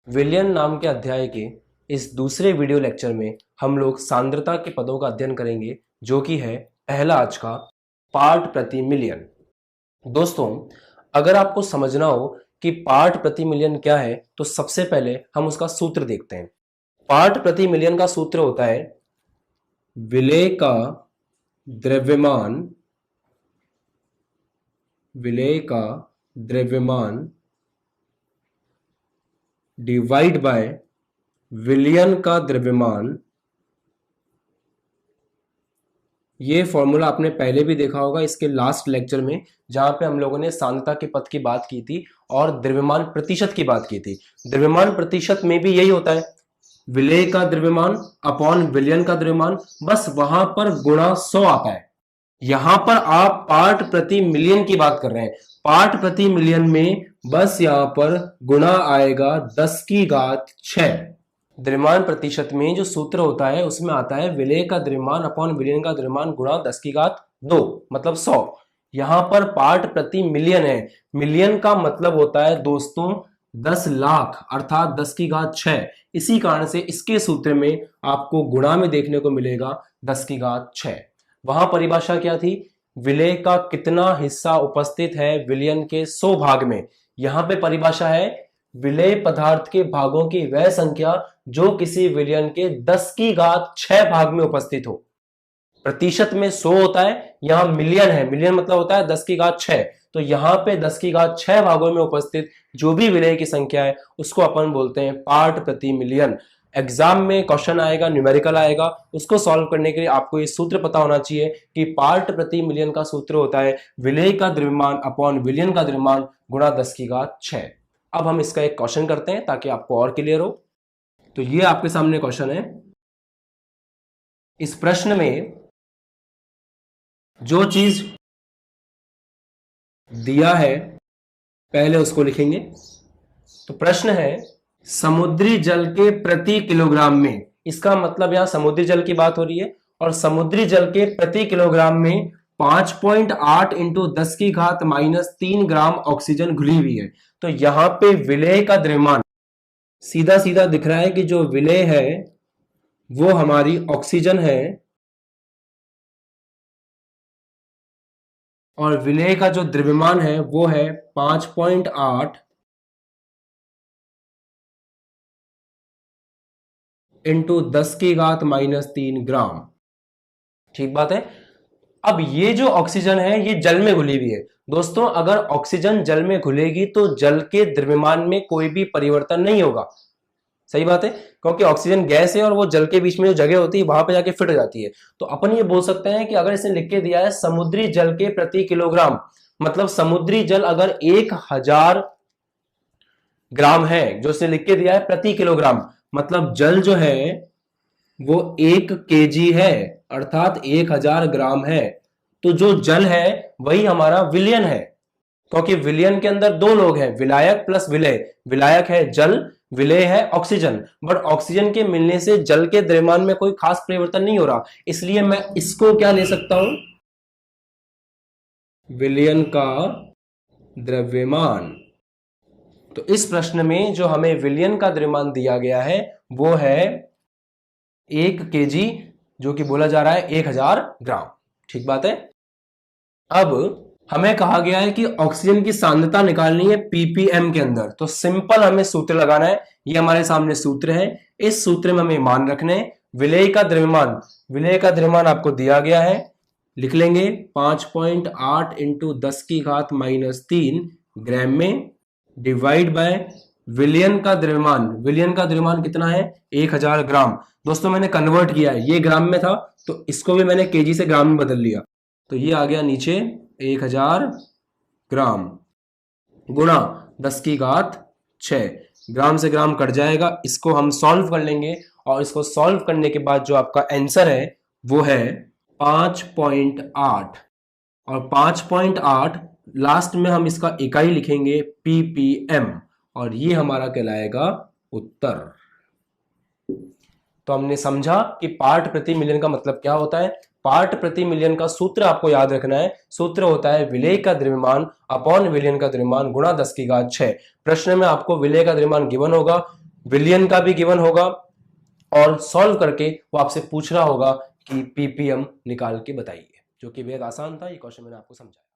विलियन नाम के अध्याय के इस दूसरे वीडियो लेक्चर में हम लोग सांद्रता के पदों का अध्ययन करेंगे, जो कि है पहला आज का पार्ट प्रति मिलियन। दोस्तों, अगर आपको समझना हो कि पार्ट प्रति मिलियन क्या है, तो सबसे पहले हम उसका सूत्र देखते हैं। पार्ट प्रति मिलियन का सूत्र होता है विलेय का द्रव्यमान डिवाइड बाय विलियन का द्रव्यमान। ये फॉर्मूला आपने पहले भी देखा होगा इसके लास्ट लेक्चर में, जहां पे हम लोगों ने सांद्रता के पद की बात की थी और द्रव्यमान प्रतिशत की बात की थी। द्रव्यमान प्रतिशत में भी यही होता है, विलेय का द्रव्यमान अपॉन विलियन का द्रव्यमान, बस वहां पर गुणा 100 आता है। यहां पर आप पार्ट प्रति मिलियन की बात कर रहे हैं। पार्ट प्रति मिलियन में बस यहां पर गुणा आएगा 10⁻6। द्रव्यमान प्रतिशत में जो सूत्र होता है उसमें आता है विलेय का द्रव्यमान अपॉन विलियन का द्रव्यमान गुणा 10⁻2, मतलब 100। यहां पर पार्ट प्रति मिलियन है। मिलियन का मतलब होता है दोस्तों 10 लाख, अर्थात 10⁻6। इसी कारण से इसके सूत्र में आपको गुणा में देखने को मिलेगा 10⁻6। वहां परिभाषा क्या थी? विलेय का कितना हिस्सा उपस्थित है विलियन के 100 भाग में। यहां पे परिभाषा है विलेय पदार्थ के भागों की वह संख्या जो किसी विलियन के 10⁻6 भाग में उपस्थित हो। प्रतिशत में 100 होता है, यहां मिलियन है, मिलियन मतलब होता है 10⁻6। तो यहां पे 10⁻6 भागों में उपस्थित जो भी विलेय की संख्या है उसको अपन बोलते हैं पार्ट प्रति मिलियन। एग्जाम में क्वेश्चन आएगा, न्यूमेरिकल आएगा, उसको सॉल्व करने के लिए आपको ये सूत्र पता होना चाहिए कि पार्ट प्रति मिलियन का सूत्र होता है विलेय का द्रव्यमान अपॉन विलियन का द्रव्यमान गुणा 10⁻6। अब हम इसका एक क्वेश्चन करते हैं ताकि आपको और क्लियर हो। तो ये आपके सामने क्वेश्चन है। इस प्रश्न में जो चीज दिया है पहले उसको लिखेंगे। तो प्रश्न है समुद्री जल के प्रति किलोग्राम में, इसका मतलब यहां समुद्री जल की बात हो रही है, और समुद्री जल के प्रति किलोग्राम में 5.8 इंटू 10⁻³ ग्राम ऑक्सीजन घुली हुई है। तो यहां पे विलेय का द्रव्यमान सीधा सीधा दिख रहा है कि जो विलेय है वो हमारी ऑक्सीजन है, और विलेय का जो द्रव्यमान है वो है 5.8 इंटू 10⁻³ ग्राम। ठीक बात है। अब ये जो ऑक्सीजन है ये जल में घुली हुई है। दोस्तों, अगर ऑक्सीजन जल में घुलेगी तो जल के द्रव्यमान में कोई भी परिवर्तन नहीं होगा। सही बात है, क्योंकि ऑक्सीजन गैस है और वो जल के बीच में जो जगह होती है वहां पे जाके फिट हो जाती है। तो अपन ये बोल सकते हैं कि अगर इसने लिख के दिया है समुद्री जल के प्रति किलोग्राम, मतलब समुद्री जल अगर 1000 ग्राम है, जो इसने लिख के दिया है प्रति किलोग्राम, मतलब जल जो है वो 1 केजी है, अर्थात 1000 ग्राम है। तो जो जल है वही हमारा विलियन है, क्योंकि विलियन के अंदर दो लोग हैं, विलायक प्लस विलेय। विलायक है जल, विलेय है ऑक्सीजन। बट ऑक्सीजन के मिलने से जल के द्रव्यमान में कोई खास परिवर्तन नहीं हो रहा, इसलिए मैं इसको क्या ले सकता हूं? विलियन का द्रव्यमान। तो इस प्रश्न में जो हमें विलियन का द्रव्यमान दिया गया है वो है 1 केजी, जो कि बोला जा रहा है 1000 ग्राम। ठीक बात है। अब हमें कहा गया है कि ऑक्सीजन की सांद्रता निकालनी है ppm के अंदर। तो सिंपल हमें सूत्र लगाना है। ये हमारे सामने सूत्र है, इस सूत्र में हमें मान रखने हैं। विलेय का द्रव्यमान आपको दिया गया है, लिख लेंगे 5.8 इंटू 10⁻³ ग्राम में, डिवाइड बाय विलियन का द्रव्यमान कितना है? 1000 ग्राम। दोस्तों, मैंने कन्वर्ट किया है, ये ग्राम में था तो इसको भी मैंने केजी से ग्राम में बदल लिया। तो ये आ गया नीचे 1000 ग्राम गुणा 10⁻6। ग्राम से ग्राम कट जाएगा, इसको हम सॉल्व कर लेंगे, और इसको सॉल्व करने के बाद जो आपका आंसर है वो है 5.8। और 5.8 लास्ट में हम इसका इकाई लिखेंगे ppm, और ये हमारा कहलाएगा उत्तर। तो हमने समझा कि पार्ट प्रति मिलियन का मतलब क्या होता है। पार्ट प्रति मिलियन का सूत्र आपको याद रखना है। सूत्र होता है विलेय का द्रव्यमान अपॉन विलियन का द्रव्यमान गुणा 10⁻6। प्रश्न में आपको विलेय का द्रव्यमान गिवन होगा, विलियन का भी गिवन होगा और सॉल्व करके वो आपसे पूछ रहा होगा कि पीपीएम निकाल के बताइए, जो कि बेहद आसान था। ये क्वेश्चन मैंने आपको समझाया।